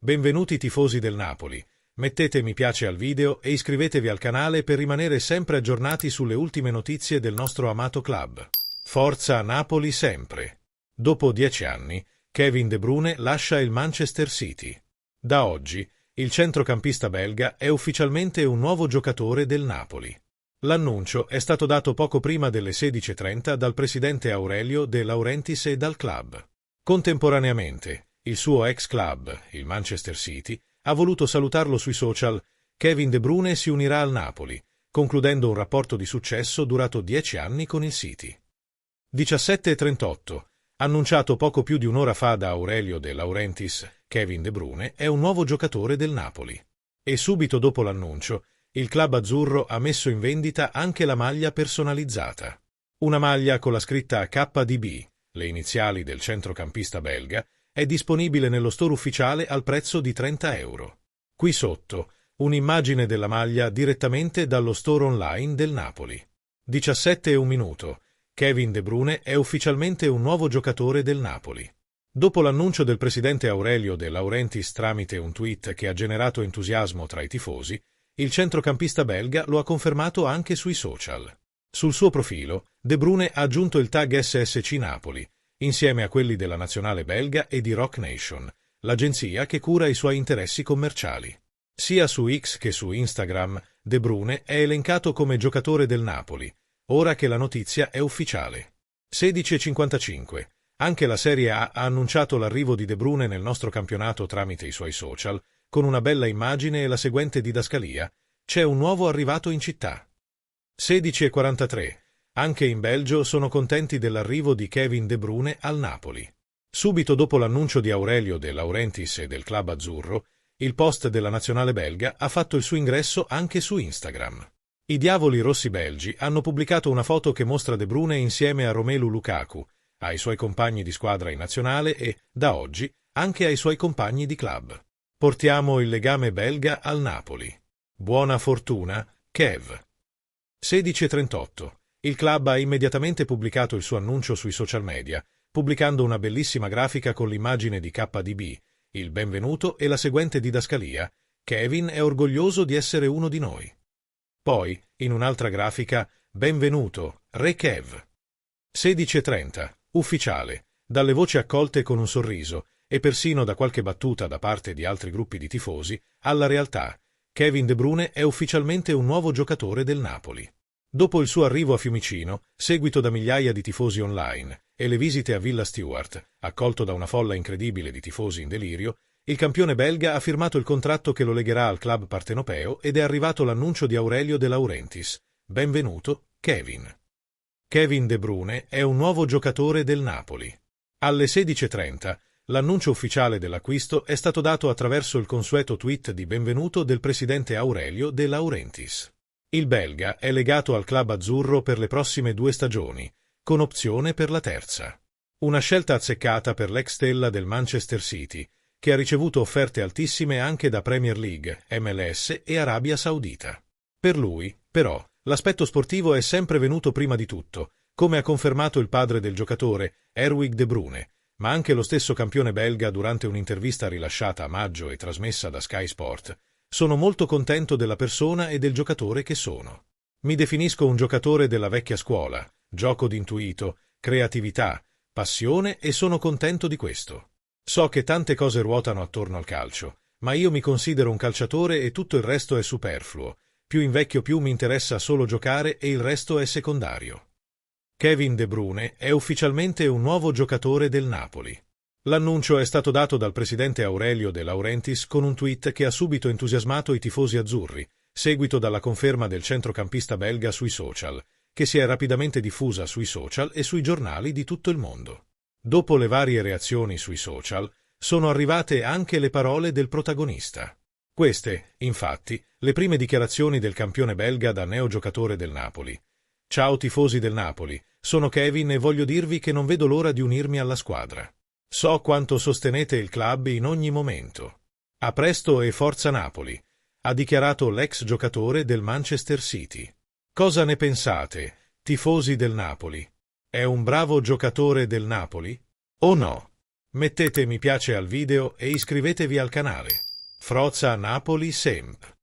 Benvenuti tifosi del Napoli. Mettete mi piace al video e iscrivetevi al canale per rimanere sempre aggiornati sulle ultime notizie del nostro amato club. Forza Napoli sempre! Dopo 10 anni, Kevin De Bruyne lascia il Manchester City. Da oggi, il centrocampista belga è ufficialmente un nuovo giocatore del Napoli. L'annuncio è stato dato poco prima delle 16:30 dal presidente Aurelio De Laurentiis e dal club. Contemporaneamente, il suo ex club, il Manchester City, ha voluto salutarlo sui social. Kevin De Bruyne si unirà al Napoli, concludendo un rapporto di successo durato 10 anni con il City. 17:38. Annunciato poco più di un'ora fa da Aurelio De Laurentiis, Kevin De Bruyne è un nuovo giocatore del Napoli. E subito dopo l'annuncio, il club azzurro ha messo in vendita anche la maglia personalizzata. Una maglia con la scritta KDB, le iniziali del centrocampista belga, è disponibile nello store ufficiale al prezzo di €30. Qui sotto, un'immagine della maglia direttamente dallo store online del Napoli. 17:01. Kevin De Bruyne è ufficialmente un nuovo giocatore del Napoli. Dopo l'annuncio del presidente Aurelio De Laurentiis tramite un tweet che ha generato entusiasmo tra i tifosi, il centrocampista belga lo ha confermato anche sui social. Sul suo profilo, De Bruyne ha aggiunto il tag SSC Napoli, insieme a quelli della nazionale belga e di Rock Nation, l'agenzia che cura i suoi interessi commerciali. Sia su X che su Instagram, De Bruyne è elencato come giocatore del Napoli, ora che la notizia è ufficiale. 16:55. Anche la Serie A ha annunciato l'arrivo di De Bruyne nel nostro campionato tramite i suoi social, con una bella immagine e la seguente didascalia: c'è un nuovo arrivato in città. 16:43. Anche in Belgio sono contenti dell'arrivo di Kevin De Bruyne al Napoli. Subito dopo l'annuncio di Aurelio De Laurentiis e del club azzurro, il post della nazionale belga ha fatto il suo ingresso anche su Instagram. I Diavoli Rossi belgi hanno pubblicato una foto che mostra De Bruyne insieme a Romelu Lukaku, ai suoi compagni di squadra in nazionale e, da oggi, anche ai suoi compagni di club. Portiamo il legame belga al Napoli. Buona fortuna, Kev. 16:38. Il club ha immediatamente pubblicato il suo annuncio sui social media, pubblicando una bellissima grafica con l'immagine di KDB, il benvenuto e la seguente didascalia: Kevin è orgoglioso di essere uno di noi. Poi, in un'altra grafica, benvenuto, Re Kev. 16:30. Ufficiale. Dalle voci accolte con un sorriso, e persino da qualche battuta da parte di altri gruppi di tifosi, alla realtà, Kevin De Bruyne è ufficialmente un nuovo giocatore del Napoli. Dopo il suo arrivo a Fiumicino, seguito da migliaia di tifosi online, e le visite a Villa Stewart, accolto da una folla incredibile di tifosi in delirio, il campione belga ha firmato il contratto che lo legherà al club partenopeo ed è arrivato l'annuncio di Aurelio De Laurentiis. Benvenuto, Kevin. Kevin De Bruyne è un nuovo giocatore del Napoli. Alle 16:30, l'annuncio ufficiale dell'acquisto è stato dato attraverso il consueto tweet di benvenuto del presidente Aurelio De Laurentiis. Il belga è legato al club azzurro per le prossime 2 stagioni, con opzione per la terza. Una scelta azzeccata per l'ex stella del Manchester City, che ha ricevuto offerte altissime anche da Premier League, MLS e Arabia Saudita. Per lui, però, l'aspetto sportivo è sempre venuto prima di tutto, come ha confermato il padre del giocatore, Erwin De Bruyne, ma anche lo stesso campione belga durante un'intervista rilasciata a maggio e trasmessa da Sky Sport. Sono molto contento della persona e del giocatore che sono. Mi definisco un giocatore della vecchia scuola, gioco d'intuito, creatività, passione e sono contento di questo. So che tante cose ruotano attorno al calcio, ma io mi considero un calciatore e tutto il resto è superfluo. Più invecchio più mi interessa solo giocare e il resto è secondario. Kevin De Bruyne è ufficialmente un nuovo giocatore del Napoli. L'annuncio è stato dato dal presidente Aurelio De Laurentiis con un tweet che ha subito entusiasmato i tifosi azzurri, seguito dalla conferma del centrocampista belga sui social, che si è rapidamente diffusa sui social e sui giornali di tutto il mondo. Dopo le varie reazioni sui social, sono arrivate anche le parole del protagonista. Queste, infatti, le prime dichiarazioni del campione belga da neogiocatore del Napoli. Ciao tifosi del Napoli, sono Kevin e voglio dirvi che non vedo l'ora di unirmi alla squadra. So quanto sostenete il club in ogni momento. A presto e forza Napoli, ha dichiarato l'ex giocatore del Manchester City. Cosa ne pensate, tifosi del Napoli? È un bravo giocatore del Napoli? O no? Mettete mi piace al video e iscrivetevi al canale. Forza Napoli sempre!